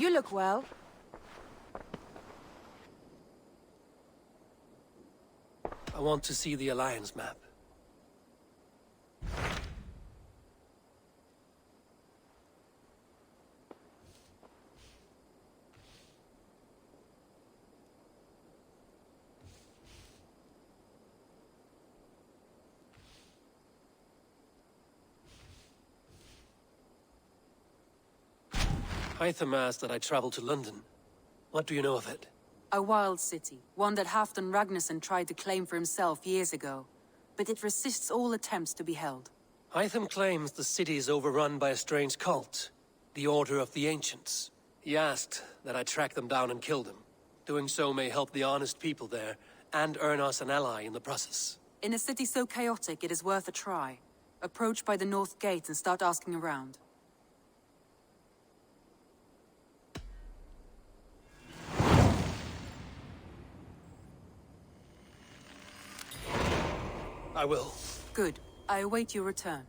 You look well. I want to see the Alliance map. Hytham asked that I travel to London. What do you know of it? A wild city, one that Halfdan Ragnarsson tried to claim for himself years ago. But it resists all attempts to be held. Hytham claims the city is overrun by a strange cult, the Order of the Ancients. He asked that I track them down and kill them. Doing so may help the honest people there, and earn us an ally in the process. In a city so chaotic, it is worth a try. Approach by the North Gate and start asking around. I will. Good. I await your return.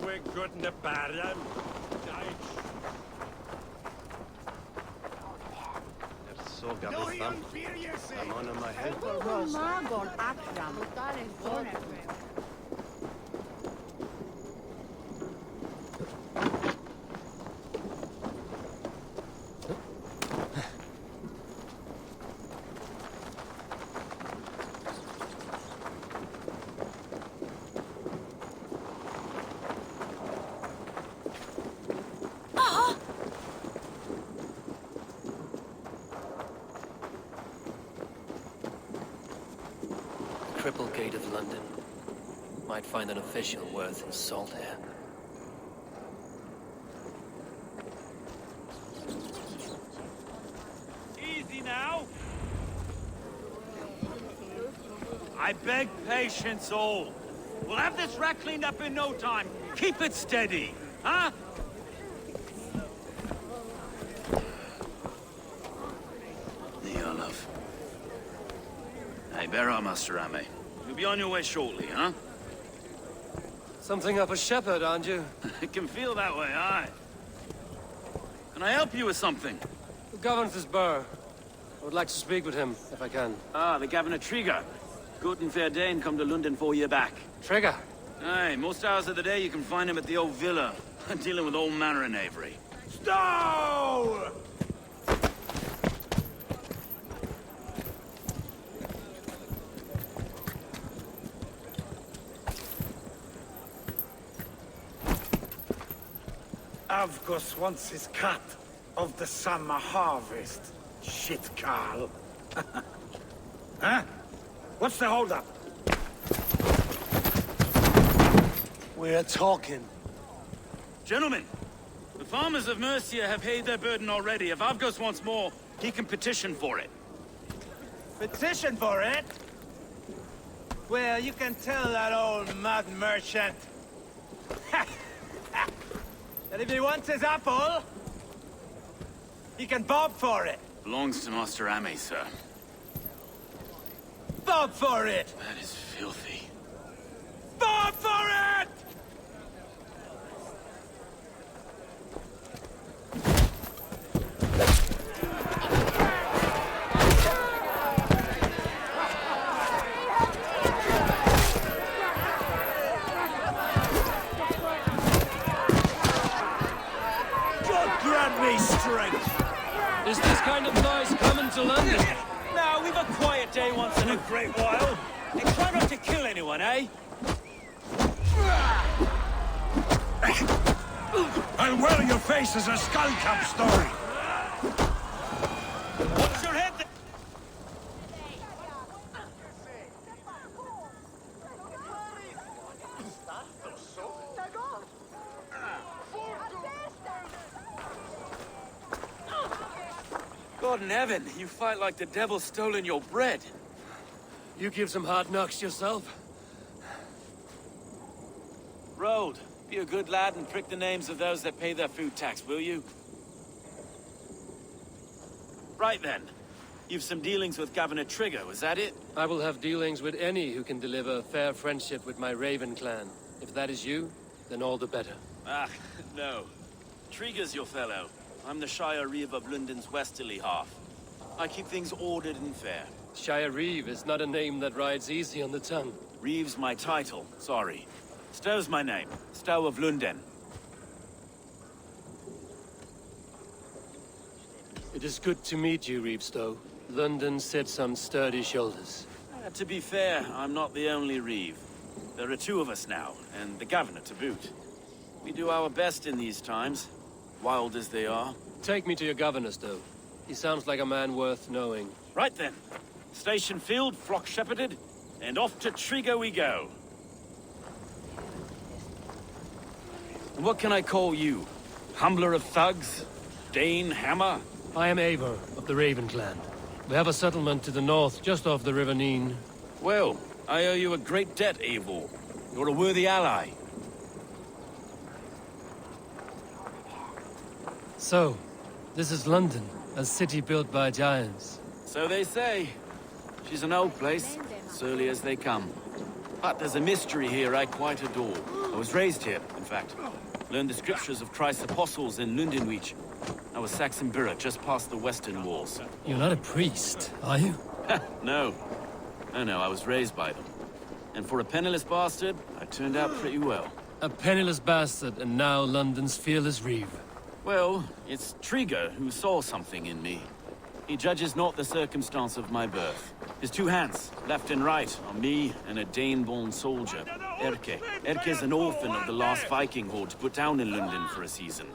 We're good in the barren. Så gammalt. I'm on my head. Cripple Gate of London. Might find an official worth his salt here. Easy now. I beg patience, all. We'll have this wreck cleaned up in no time. Keep it steady, huh? Neolov. Hey, bear up, Master Ame. You'll be on your way shortly, huh? Something up a shepherd, aren't you? It can feel that way, aye. Can I help you with something? Who governs this burr? I would like to speak with him, if I can. Ah, the Governor Trigger. Good and fair Dane come to London 4 years back. Trigger? Aye, most hours of the day you can find him at the old villa, dealing with all manner of knavery. Stow! Avgos wants his cut of the summer harvest. Shit, Carl. Huh? What's the holdup? We're talking. Gentlemen, the farmers of Mercia have paid their burden already. If Avgos wants more, he can petition for it. Petition for it? Well, you can tell that old mud merchant that if he wants his apple, he can bob for it. Belongs to Master Ame, sir. Bob for it! That is filthy. Bob for it! God grant me strength! Is this kind of noise coming to London? Now, we've a quiet day once in a great while. And try not to kill anyone, eh? I'll wear your face as a skull cap story. Watch your head! God in heaven, you fight like the devil's stolen your bread. You give some hard knocks yourself. Road, be a good lad and prick the names of those that pay their food tax, will you? Right then. You've some dealings with Governor Trigger, was that it? I will have dealings with any who can deliver fair friendship with my Raven clan. If that is you, then all the better. Ah, no. Trigger's your fellow. I'm the Shire Reeve of London's westerly half. I keep things ordered and fair. Shire Reeve is not a name that rides easy on the tongue. Reeve's my title, sorry. Stow's my name. Stow of London. It is good to meet you, Reeve Stow. London sits on sturdy shoulders. To be fair, I'm not the only Reeve. There are two of us now, and the Governor to boot. We do our best in these times, wild as they are. Take me to your governor, Stow. He sounds like a man worth knowing. Right then. Station filled, flock shepherded, and off to Trigger we go. And what can I call you? Humbler of thugs? Dane Hammer? I am Eivor of the Raven clan. We have a settlement to the north, just off the River Neen. Well, I owe you a great debt, Eivor. You're a worthy ally. So, this is London, a city built by giants. So they say. She's an old place, surly as they come. But there's a mystery here I quite adore. I was raised here, in fact. Learned the scriptures of Christ's apostles in Lundenwich. I was Saxon Borough, just past the western walls. You're not a priest, are you? No. No, I was raised by them. And for a penniless bastard, I turned out pretty well. A penniless bastard, and now London's fearless Reeve. Well, it's Trigger who saw something in me. He judges not the circumstance of my birth. His two hands, left and right, are me and a Dane-born soldier, Erke. Erke's an orphan of the last Viking horde put down in London for a season.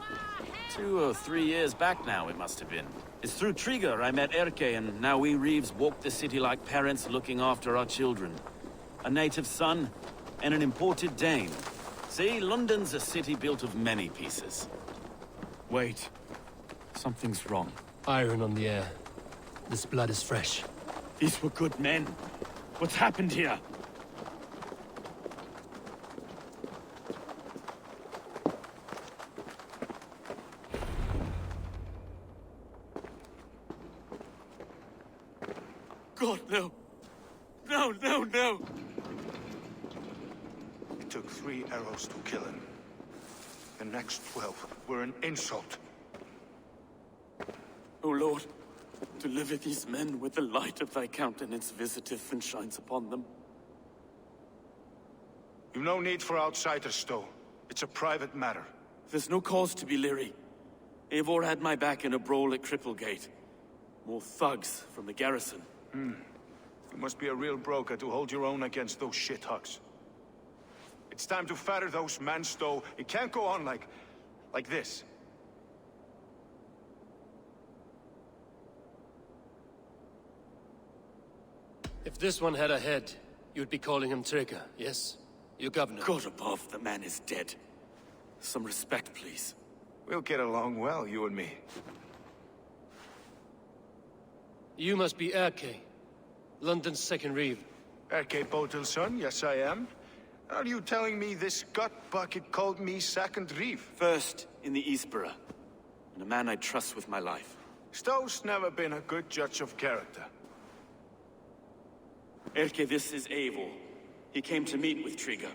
2 or 3 years back now, it must have been. It's through Trigger I met Erke, and now we Reeves walk the city like parents looking after our children. A native son, and an imported Dane. See, London's a city built of many pieces. Wait. Something's wrong. Iron on the air. This blood is fresh. These were good men. What's happened here? God, no. No. It took 3 arrows to kill him. The next 12 were an insult. O Lord, deliver these men with the light of thy countenance visiteth and shines upon them. You've no need for outsiders, Stowe. It's a private matter. There's no cause to be leery. Eivor had my back in a brawl at Cripplegate. More thugs from the garrison. You must be a real broker to hold your own against those shithugs. It's time to fetter those men, Stowe. It can't go on like this. If this one had a head, you'd be calling him Trigger, yes? Your governor. God above, the man is dead. Some respect, please. We'll get along well, you and me. You must be Erke, London's second reeve. Erke Botel's son, yes I am. Are you telling me this gut bucket called me second reeve? First in the Eastborough, and a man I trust with my life. Stowe's never been a good judge of character. Erke, this is Eivor. He came to meet with Trigger,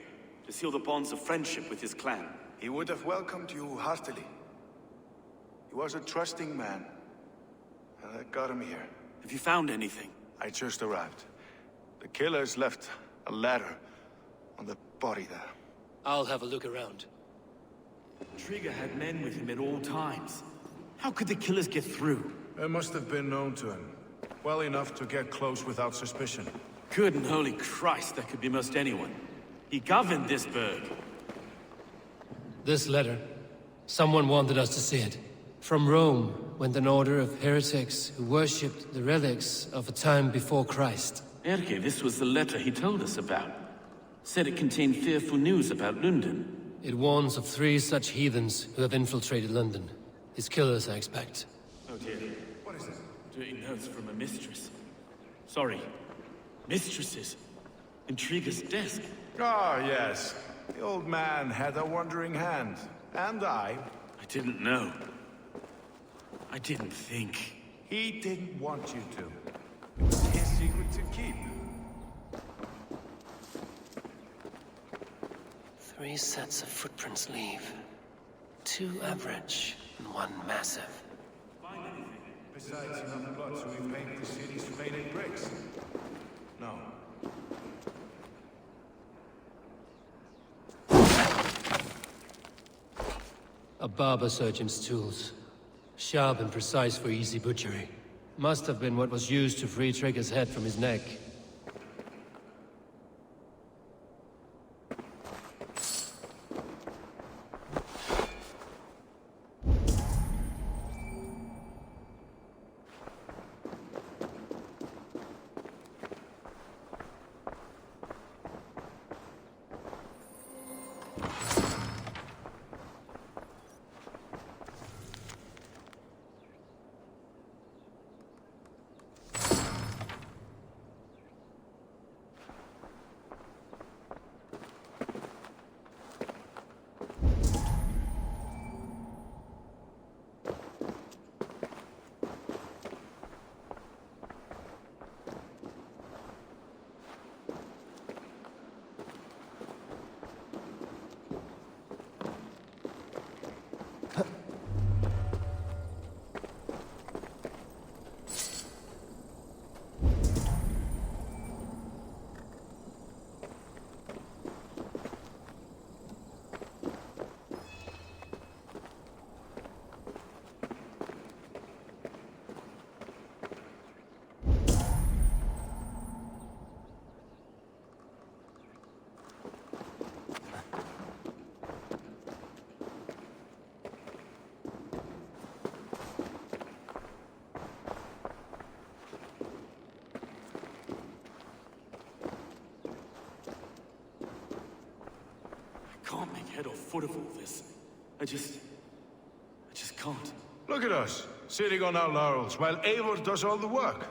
to seal the bonds of friendship with his clan. He would have welcomed you heartily. He was a trusting man, and I got him here. Have you found anything? I just arrived. The killers left a letter on the body there. I'll have a look around. Trigger had men with him at all times. How could the killers get through? It must have been known to him. Well enough to get close without suspicion. Good and holy Christ, that could be most anyone. He governed this burg. This letter. Someone wanted us to see it. From Rome went an order of heretics who worshipped the relics of a time before Christ. Erke, this was the letter he told us about. Said it contained fearful news about London. It warns of 3 such heathens who have infiltrated London. His killers, I expect. Oh dear. What is this? Dirty notes from a mistress. Sorry. Mistresses. In Trigger's desk. Ah, yes. The old man had a wandering hand. And I didn't know. I didn't think. He didn't want you to. It was his secret to keep. 3 sets of footprints leave. 2 average and 1 massive. Besides enough blood to repaint the city's faded bricks. No. A barber surgeon's tools. Sharp and precise for easy butchery. Must have been what was used to free Trigger's head from his neck. Can't make head or foot of all this. I just can't. Look at us, sitting on our laurels, while Eivor does all the work.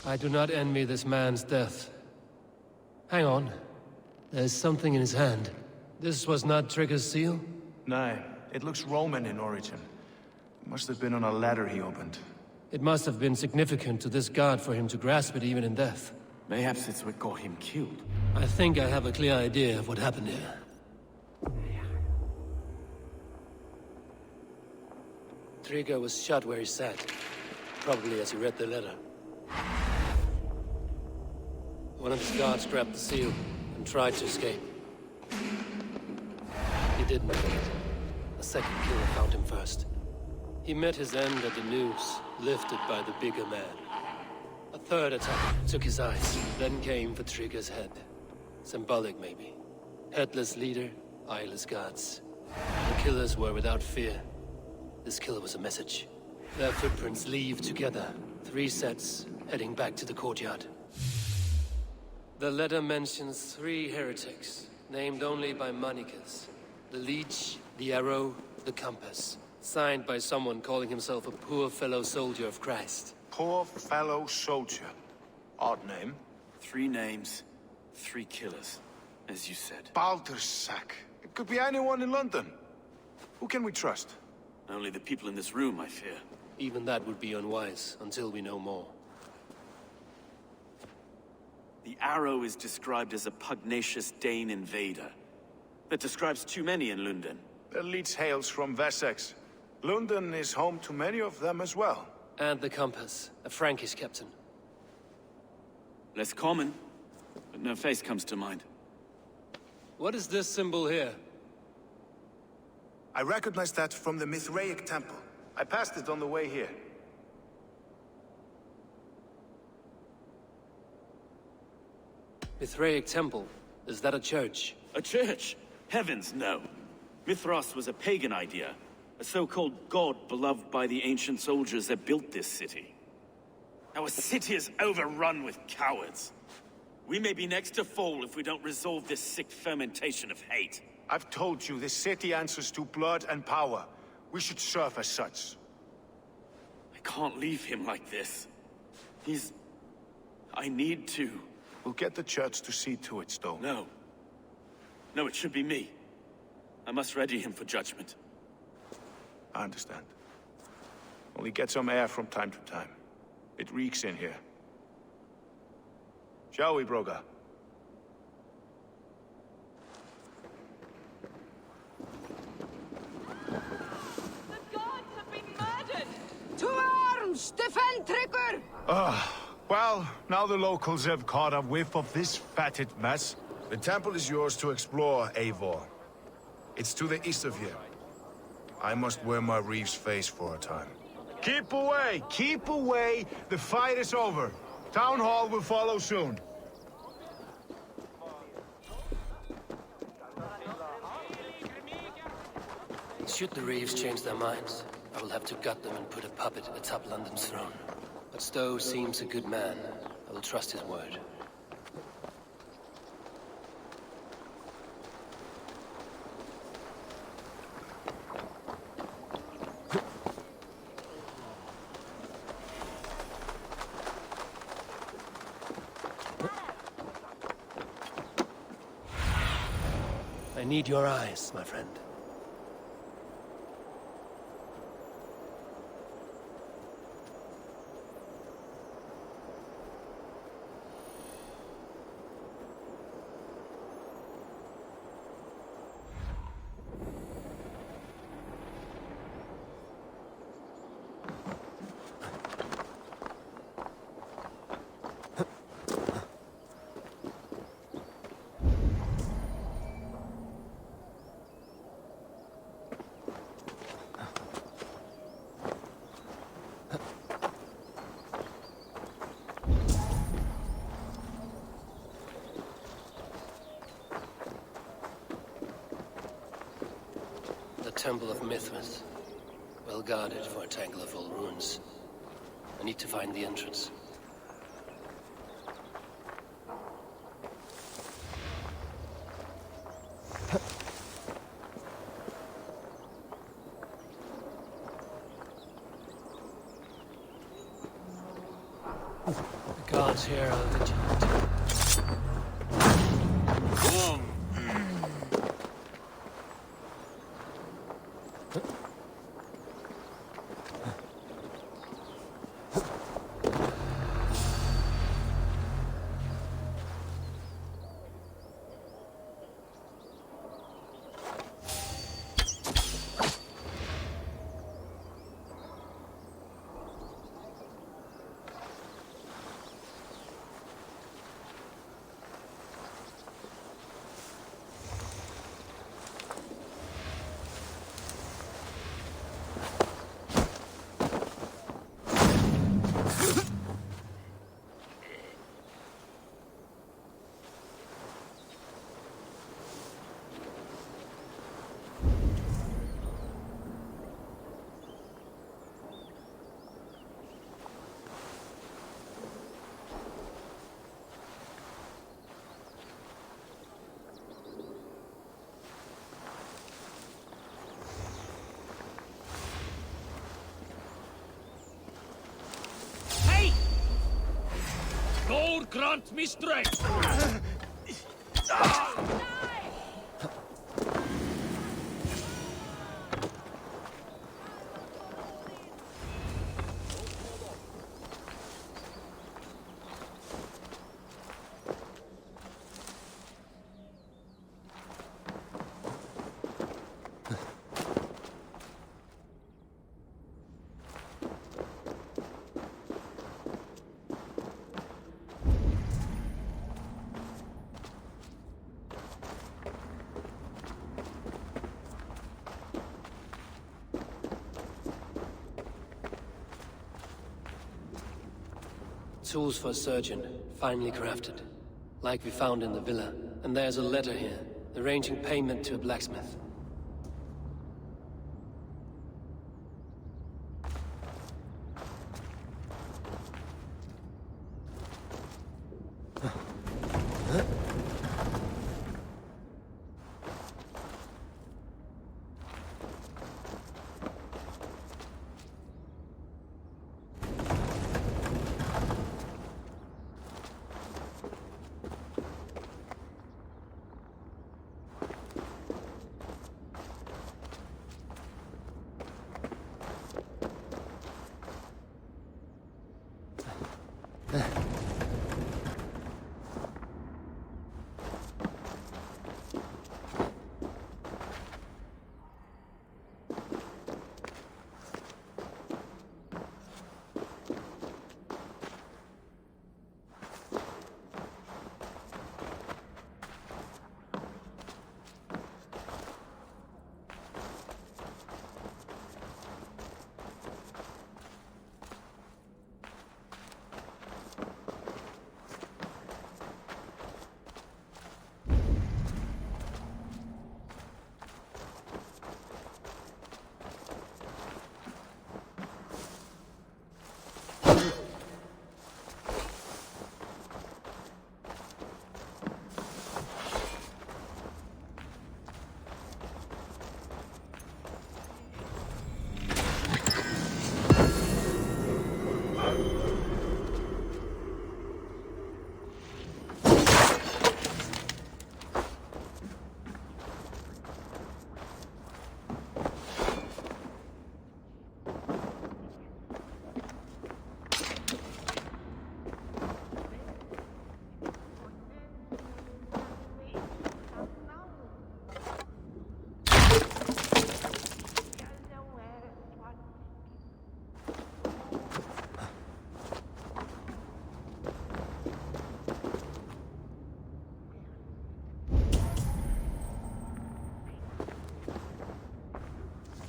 I do not envy this man's death. Hang on. There's something in his hand. This was not Trigger's seal? No, it looks Roman in origin. Must have been on a ladder he opened. It must have been significant to this god for him to grasp it even in death. Mayhaps it's what got him killed. I think I have a clear idea of what happened here. Trigger was shot where he sat. Probably as he read the letter. One of his guards grabbed the seal and tried to escape. He didn't make it. A second killer found him first. He met his end at the noose, lifted by the bigger man. A third attack took his eyes, then came for Trigger's head. Symbolic, maybe. Headless leader, eyeless guards. The killers were without fear. This killer was a message. Their footprints leave together. 3 sets, heading back to the courtyard. The letter mentions 3 heretics, named only by monikers. The Leech, the Arrow, the Compass. Signed by someone calling himself a poor fellow soldier of Christ. Poor fellow soldier. Odd name. 3 names, 3 killers, as you said. Baldersack. It could be anyone in London. Who can we trust? Only the people in this room, I fear. Even that would be unwise, until we know more. The Arrow is described as a pugnacious Dane invader. That describes too many in London. The Leech hails from Wessex. London is home to many of them as well. And the Compass, a Frankish captain. Less common, but no face comes to mind. What is this symbol here? I recognize that from the Mithraic temple. I passed it on the way here. Mithraic temple? Is that a church? A church? Heavens, no. Mithras was a pagan idea. A so-called god beloved by the ancient soldiers that built this city. Our city is overrun with cowards. We may be next to fall if we don't resolve this sick fermentation of hate. I've told you, this city answers to blood and power. We should serve as such. I can't leave him like this. I need to. We'll get the church to see to it, Stone. No. No, it should be me. I must ready him for judgment. I understand. Only get some air from time to time. It reeks in here. Shall we, Broga? The gods have been murdered! To arms! Defend Trigger! Well, now the locals have caught a whiff of this fatted mess. The temple is yours to explore, Eivor. It's to the east of here. I must wear my Reeve's face for a time. Keep away! Keep away! The fight is over. Town Hall will follow soon. Should the Reeves change their minds, I will have to gut them and put a puppet atop London's throne. But Stowe seems a good man. I will trust his word. I need your eyes, my friend. Temple of Mithras. Well guarded for a tangle of old ruins. I need to find the entrance. The Gods here are vigilant. Lord grant me strength! Tools for a surgeon, finely crafted. Like we found in the villa. And there's a letter here, arranging payment to a blacksmith.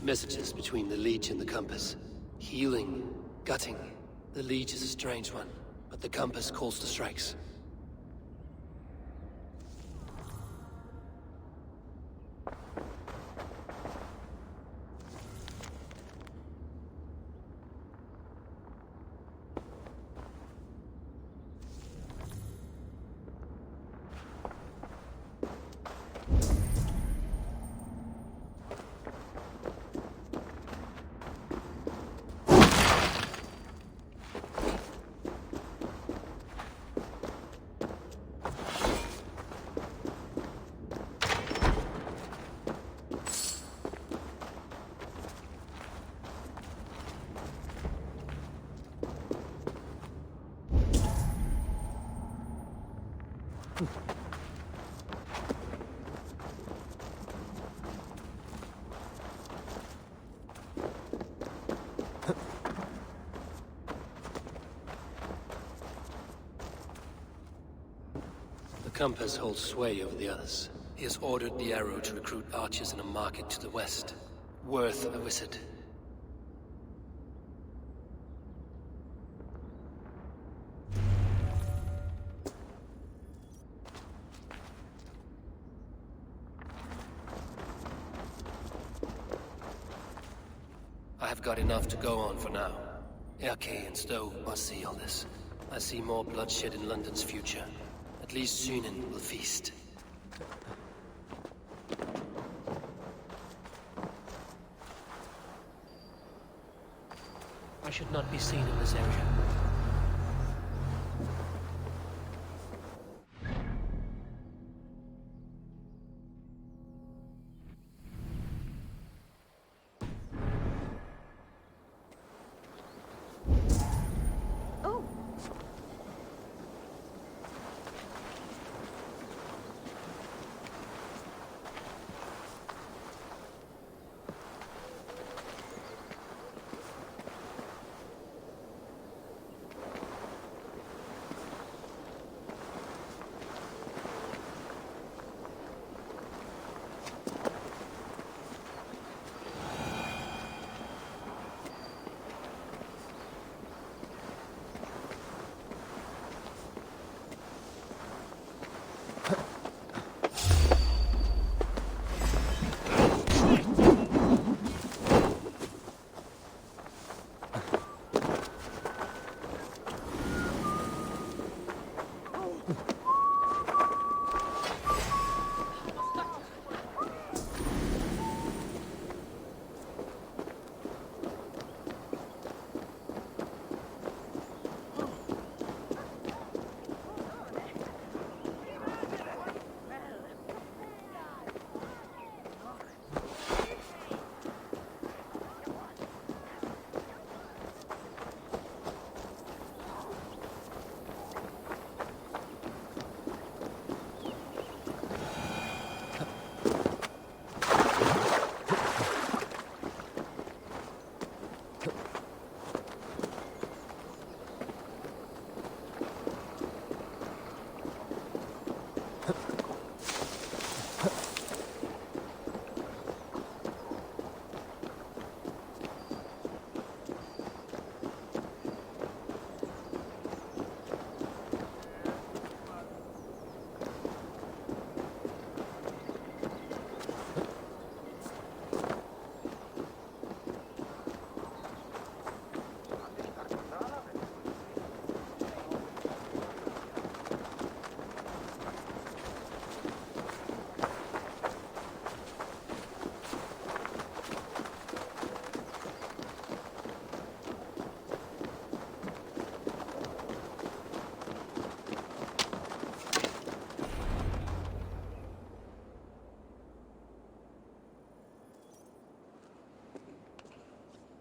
Messages between the Leech and the Compass. Healing, gutting. The Leech is a strange one, but the Compass calls to strikes. The compass holds sway over the others. He has ordered the arrow to recruit archers in a market to the west. Worth a visit. I have got enough to go on for now. Erke and Stowe must see all this. I see more bloodshed in London's future. At least Sunan will feast. I should not be seen in this area.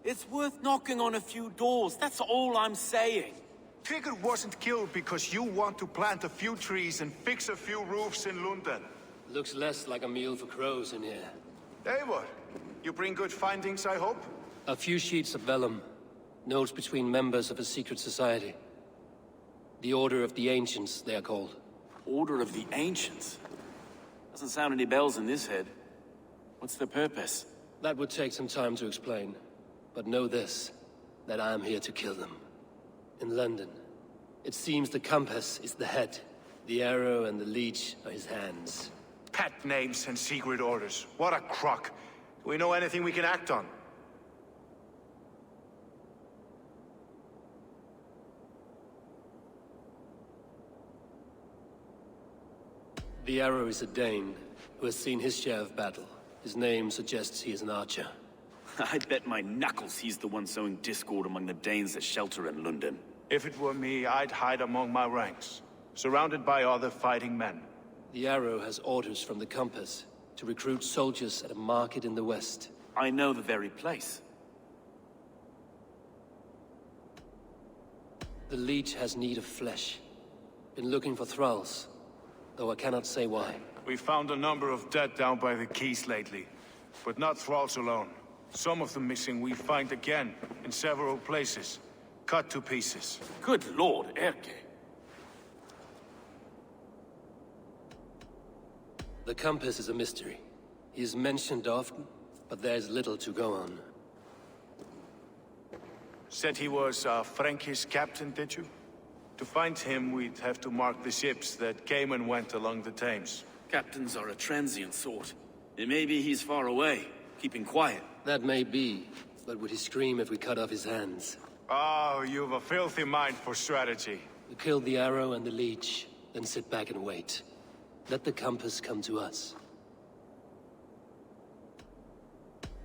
It's worth knocking on a few doors, that's all I'm saying. Trigger wasn't killed because you want to plant a few trees and fix a few roofs in London. Looks less like a meal for crows in here. Eivor, you bring good findings, I hope? A few sheets of vellum. Notes between members of a secret society. The Order of the Ancients, they are called. Order of the Ancients? Doesn't sound any bells in this head. What's their purpose? That would take some time to explain. But know this, that I am here to kill them. In London, it seems the compass is the head. The arrow and the leech are his hands. Pet names and secret orders. What a crock. Do we know anything we can act on? The arrow is a Dane, who has seen his share of battle. His name suggests he is an archer. I bet my knuckles he's the one sowing discord among the Danes that shelter in London. If it were me, I'd hide among my ranks, surrounded by other fighting men. The arrow has orders from the compass to recruit soldiers at a market in the west. I know the very place. The leech has need of flesh. Been looking for thralls. though I cannot say why. We found a number of dead down by the quays lately, but not thralls alone. Some of the missing we find again, in several places, cut to pieces. Good lord, Erke. The compass is a mystery. He is mentioned often, but there's little to go on. Said he was a Frankish captain, did you? To find him, we'd have to mark the ships that came and went along the Thames. Captains are a transient sort. It may be he's far away, keeping quiet. That may be, but would he scream if we cut off his hands? Oh, you've a filthy mind for strategy. We kill the arrow and the leech, then sit back and wait. Let the compass come to us.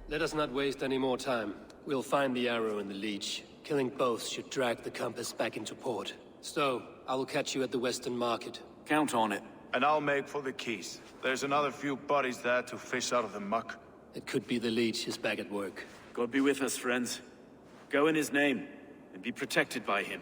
Let us not waste any more time. We'll find the arrow and the leech. Killing both should drag the compass back into port. So, I will catch you at the Western Market. Count on it. And I'll make for the quays. There's another few bodies there to fish out of the muck. It could be the leech is back at work. God be with us, friends. Go in his name, and be protected by him.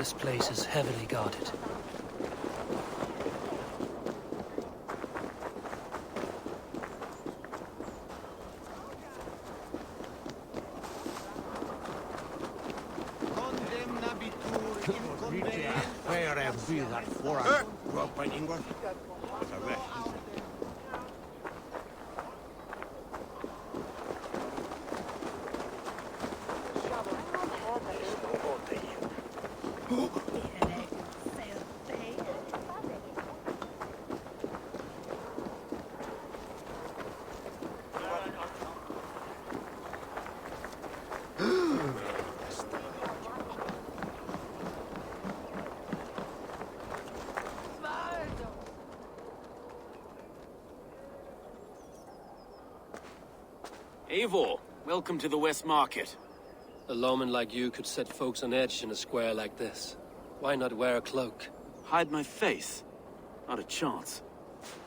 This place is heavily guarded. Eivor, welcome to the West Market. A lawman like you could set folks on edge in a square like this. Why not wear a cloak? Hide my face? Not a chance.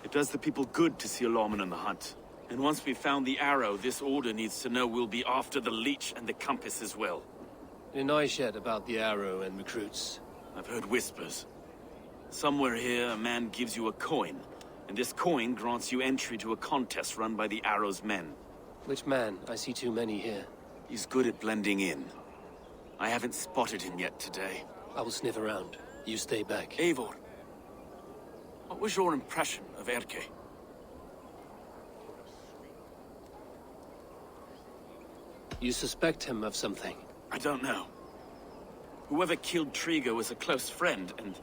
It does the people good to see a lawman on the hunt. And once we've found the arrow, this order needs to know we'll be after the leech and the compass as well. You know yet about the arrow and recruits? I've heard whispers. Somewhere here, a man gives you a coin, and this coin grants you entry to a contest run by the arrow's men. Which man? I see too many here. He's good at blending in. I haven't spotted him yet today. I will sniff around. You stay back. Eivor, what was your impression of Erke? You suspect him of something? I don't know. Whoever killed Trigo was a close friend, and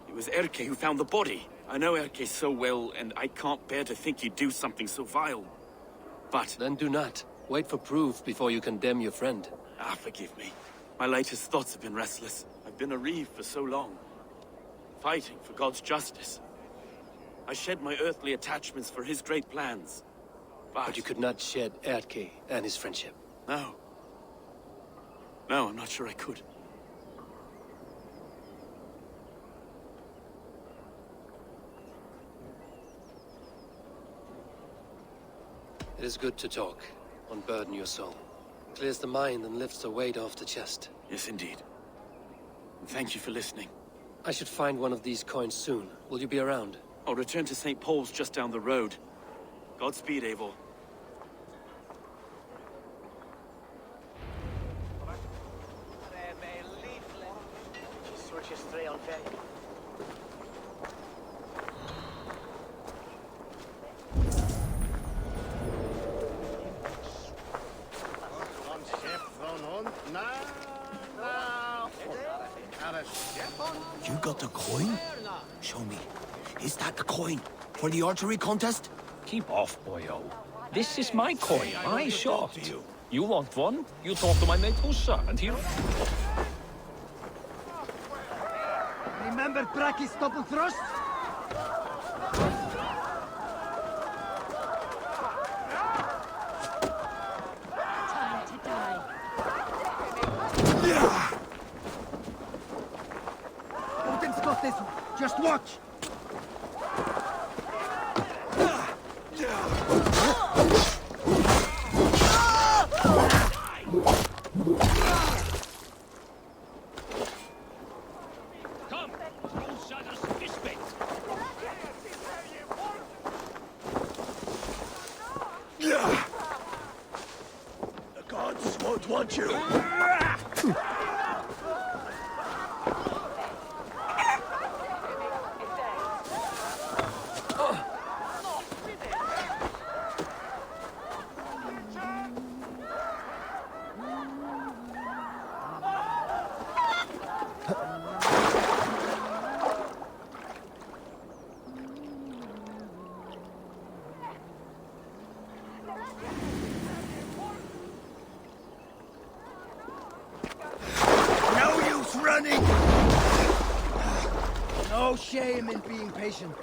it was Erke who found the body. I know Erke so well, and I can't bear to think he'd do something so vile. But... Then do not. Wait for proof before you condemn your friend. Forgive me. My latest thoughts have been restless. I've been a reeve for so long, fighting for God's justice. I shed my earthly attachments for his great plans. But you could not shed Erke and his friendship. No. No, I'm not sure I could. It is good to talk. Unburden your soul. Clears the mind and lifts the weight off the chest. Yes, indeed. Thank you for listening. I should find one of these coins soon. Will you be around? I'll return to St. Paul's just down the road. Godspeed, Eivor. You got the coin? Show me. Is that the coin for the archery contest? Keep off, boyo. This is my coin, my shot. You want one? You talk to my mate who's servant here. Remember Braki's double thrust? Time to die. Odin's got this one. Just watch. The gods won't want you. Running! No shame in being patient.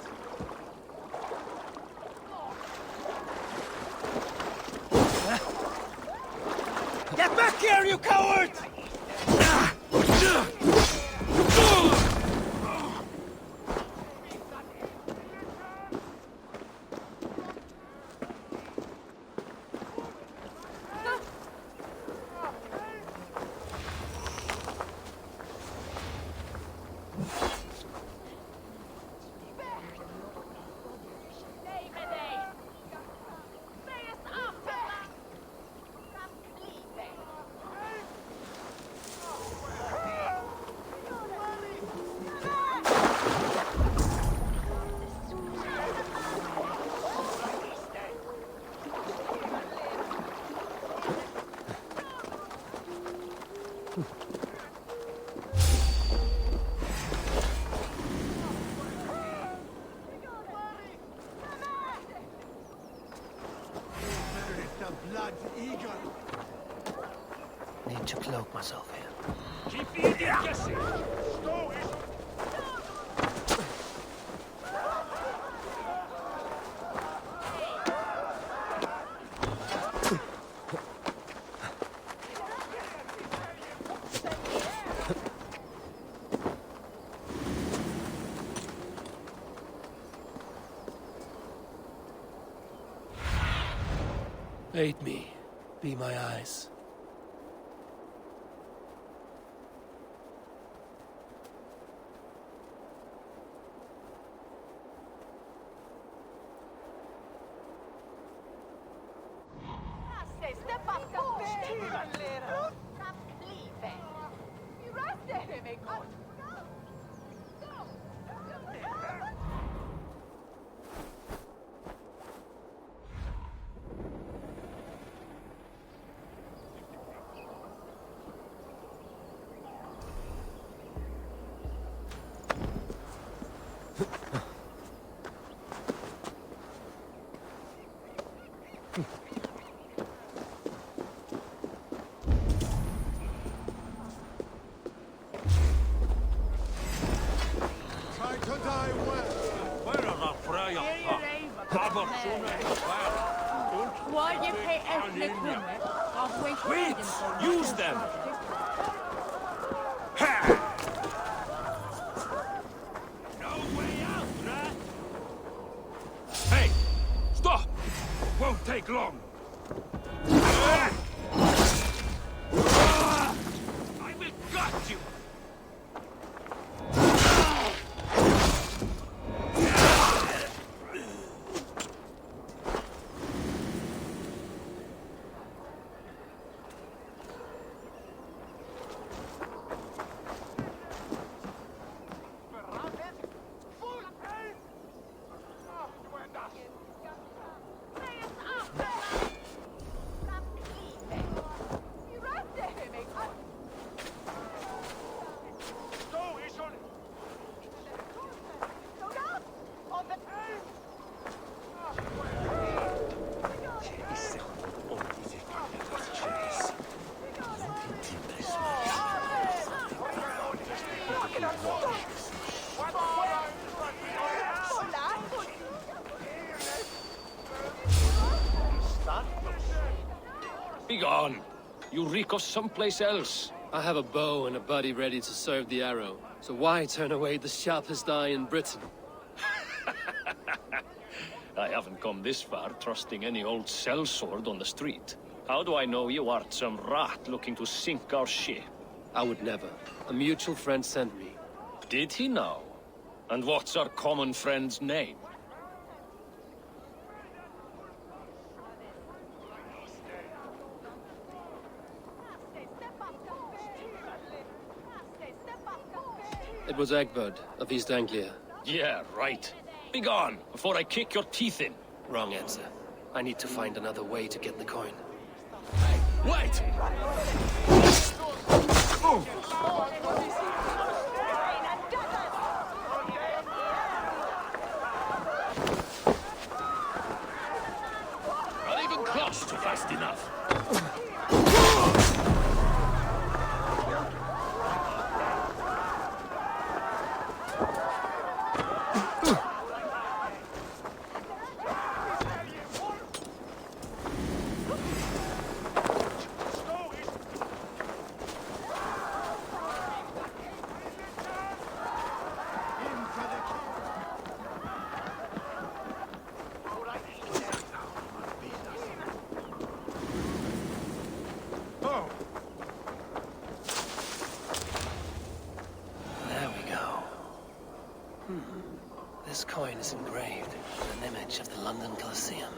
Get back here, you coward! Need to cloak myself here. Keep the idiot guessing. Aid me. Be my eyes. Wait! Use them! No way out, right? Hey! Stop! Won't take long. I will gut you! Be gone! You reek of someplace else. I have a bow and a buddy ready to serve the arrow. So why turn away the sharpest eye in Britain? I haven't come this far trusting any old sellsword on the street. How do I know you aren't some rat looking to sink our ship? I would never. A mutual friend sent me. Did he now? And what's our common friend's name? It was Egbert of East Anglia. Yeah, right. Be gone, before I kick your teeth in. Wrong answer. I need to find another way to get the coin. Wait! Not even close to fast enough. There we go. This coin is engraved with an image of the London Colosseum.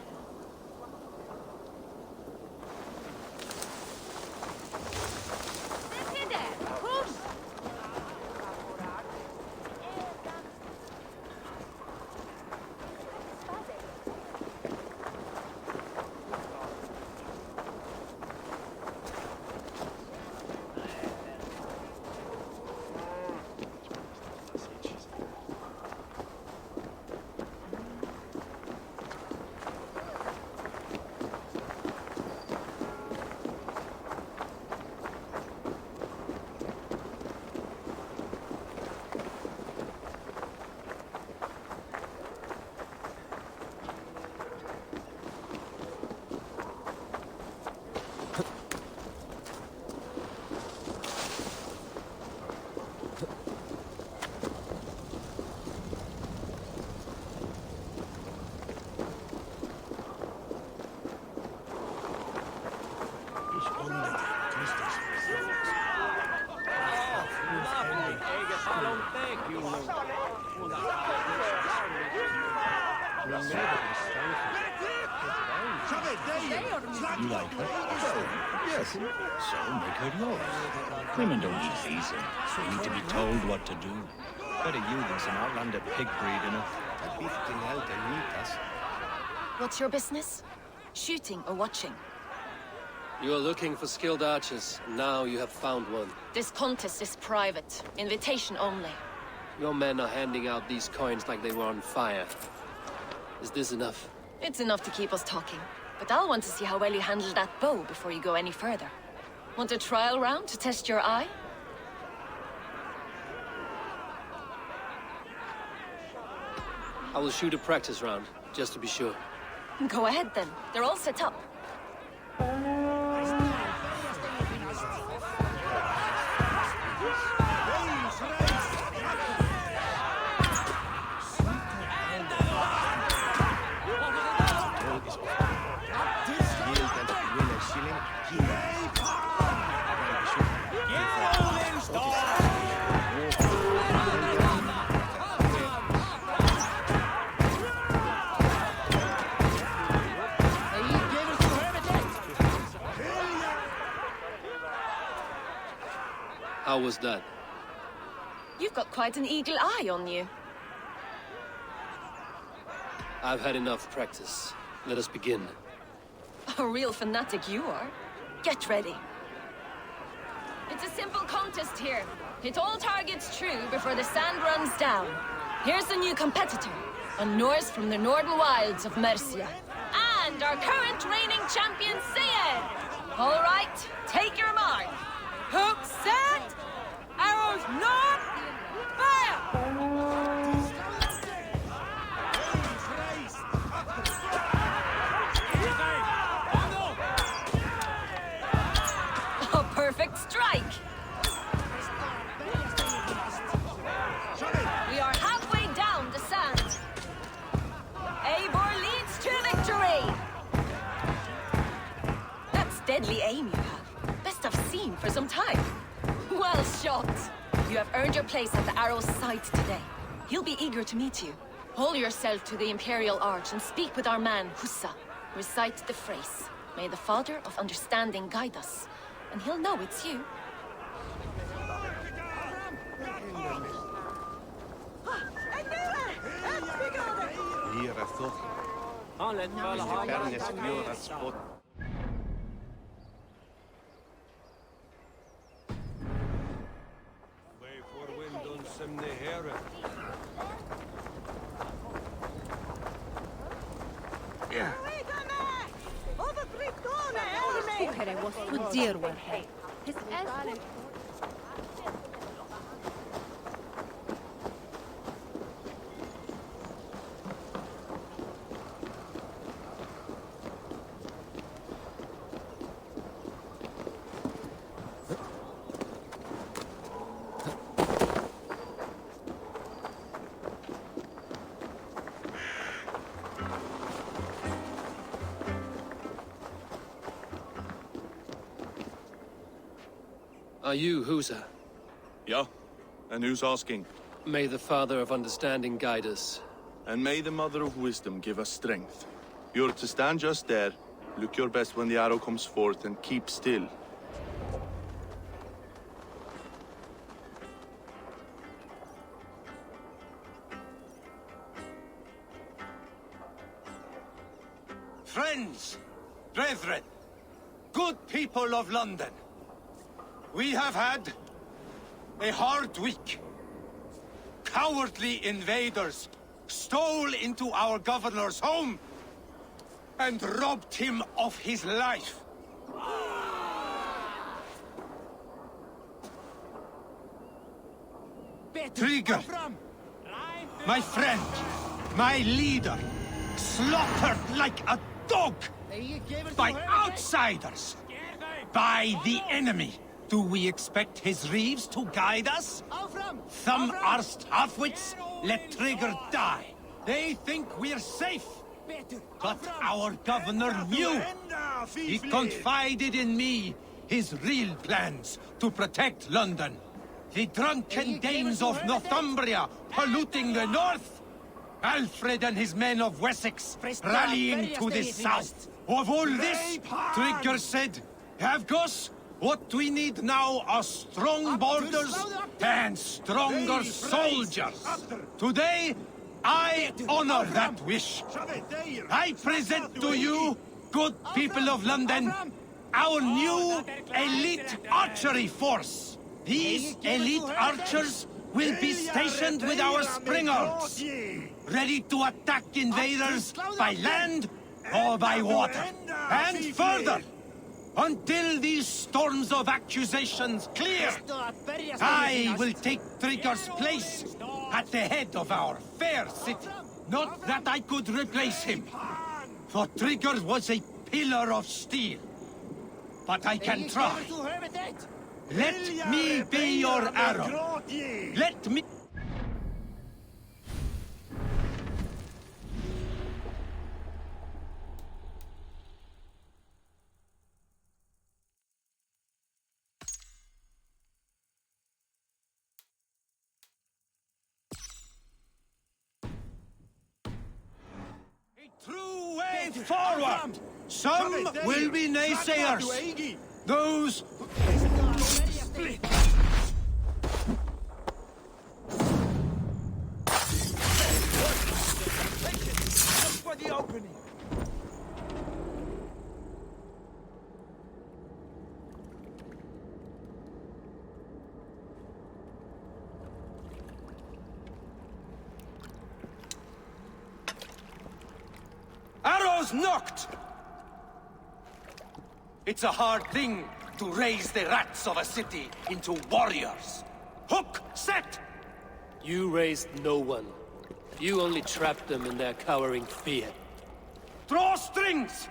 You like her? Yes. So make her yours. Women don't just easy. They need to be told what to do. Better you than some outlander pig breed in it. What's your business? Shooting or watching? You are looking for skilled archers. Now you have found one. This contest is private. Invitation only. Your men are handing out these coins like they were on fire. Is this enough? It's enough to keep us talking. But I'll want to see how well you handle that bow before you go any further. Want a trial round to test your eye? I will shoot a practice round, just to be sure. Go ahead then. They're all set up. How was that? You've got quite an eagle eye on you. I've had enough practice. Let us begin. A real fanatic you are. Get ready. It's a simple contest here. Hit all targets true before the sand runs down. Here's the new competitor, a Norse from the northern wilds of Mercia. And our current reigning champion, Sayed! All right, take your mark. Hook set! Arrows north! Fire! A perfect strike! We are halfway down the sand. Eivor leads to victory! That's deadly aim you have. Best I've seen for some time. Well shot! You have earned your place at the Arrow's side today. He'll be eager to meet you. Hold yourself to the Imperial Arch and speak with our man, Hussa. Recite the phrase. May the Father of Understanding guide us. And he'll know it's you. Are you Husa? Yeah, and who's asking? May the Father of Understanding guide us. And may the Mother of Wisdom give us strength. You're to stand just there, look your best when the arrow comes forth, and keep still. Friends, brethren, good people of London, we have had a hard week. Cowardly invaders stole into our governor's home and robbed him of his life. Trigger, my friend, my leader, slaughtered like a dog by outsiders, by the enemy. Do we expect his reeves to guide us? Some are halfwits, let Trigger die. They think we're safe. But our governor knew. He confided in me his real plans to protect London. The drunken Danes of Northumbria polluting the north. Alfred and his men of Wessex rallying to the south. Of all this, Trigger said, Havgos, what we need now are strong borders and stronger soldiers. Today, I honor that wish. I present to you, good people of London, our new elite archery force. These elite archers will be stationed with our springers, ready to attack invaders by land or by water. And further, until these storms of accusations clear, I will take Trigger's place at the head of our fair city. Not that I could replace him, for Trigger was a pillar of steel. But I can try. Let me be your arrow. Let me... A true way forward. Some will be naysayers. Those... Split. For the opening. Arrows knocked! It's a hard thing to raise the rats of a city into warriors. Hook, set! You raised no one. You only trapped them in their cowering fear. Draw strings!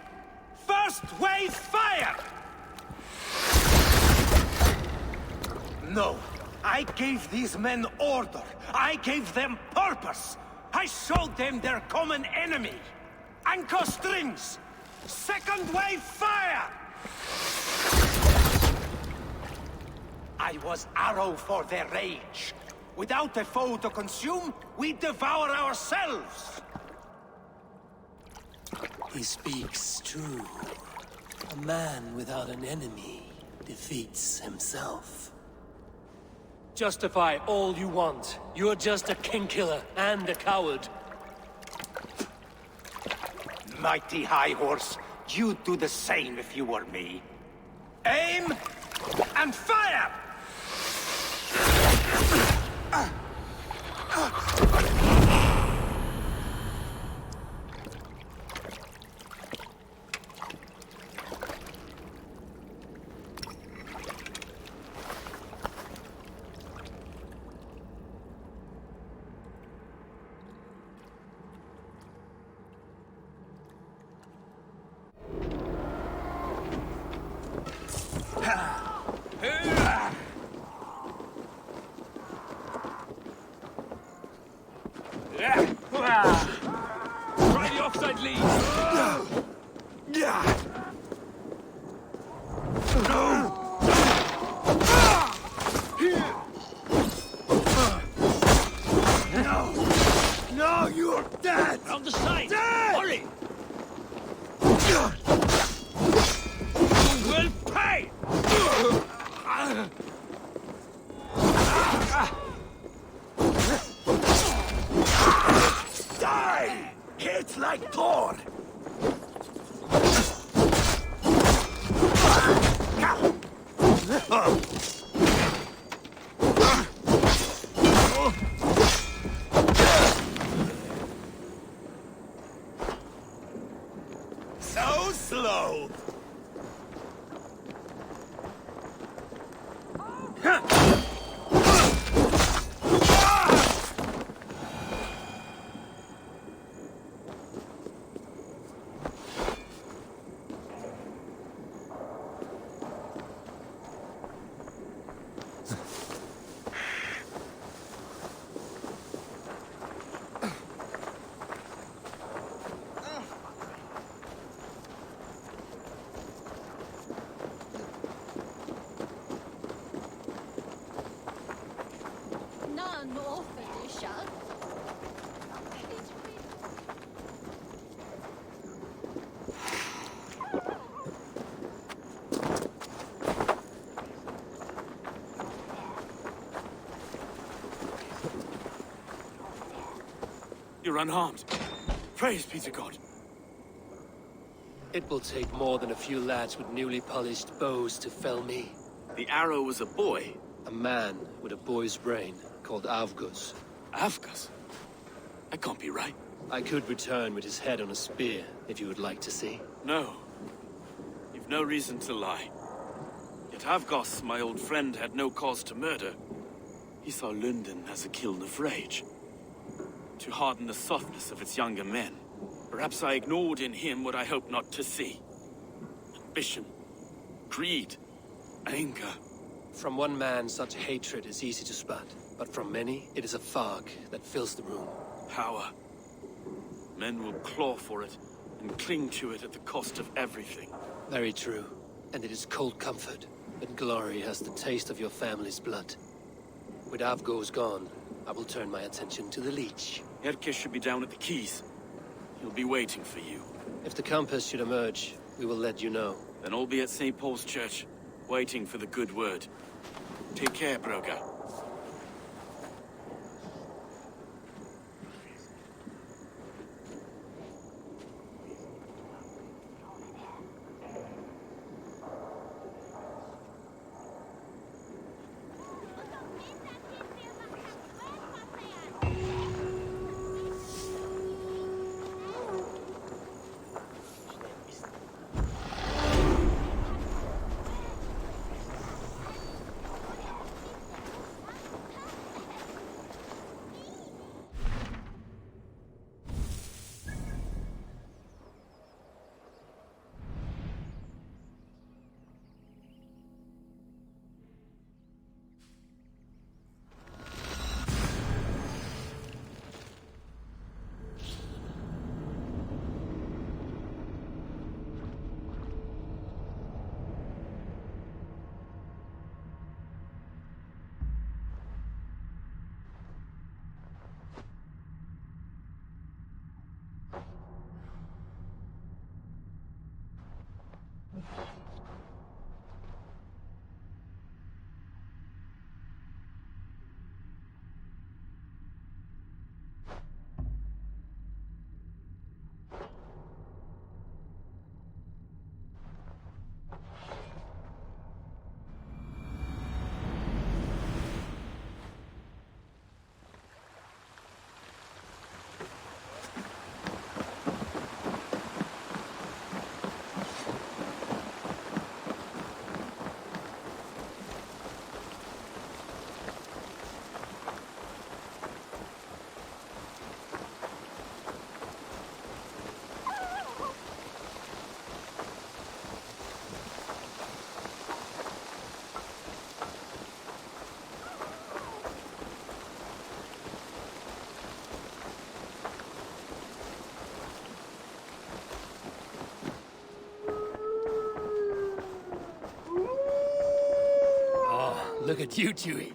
First wave fire! No, I gave these men order. I gave them purpose. I showed them their common enemy. Anchor strings! Second wave fire! I was arrow for their rage. Without a foe to consume, we devour ourselves. He speaks true. A man without an enemy defeats himself. Justify all you want. You're just a king-killer and a coward. Mighty High Horse, you'd do the same if you were me. Aim and fire! Try the offside lead! No, you're dead! On the side! Dead! Hurry! You will pay! Die! Hit like Thor! So slow! You're unharmed. Praise be to God. It will take more than a few lads with newly polished bows to fell me. The arrow was a boy. A man with a boy's brain, called Avgus. Avgus? That can't be right. I could return with his head on a spear, if you would like to see. No. You've no reason to lie. Yet Avgos, my old friend, had no cause to murder. He saw London as a kiln of rage. To harden the softness of its younger men. Perhaps I ignored in him what I hoped not to see. Ambition, greed, anger. From one man, such hatred is easy to spot. But from many, it is a fog that fills the room. Power. Men will claw for it, and cling to it at the cost of everything. Very true. And it is cold comfort, when glory has the taste of your family's blood. With Avgos gone, I will turn my attention to the Leech. Erke should be down at the quays. He'll be waiting for you. If the compass should emerge, we will let you know. Then I'll be at St. Paul's Church, waiting for the good word. Take care, Broga. Look at you, Chewie.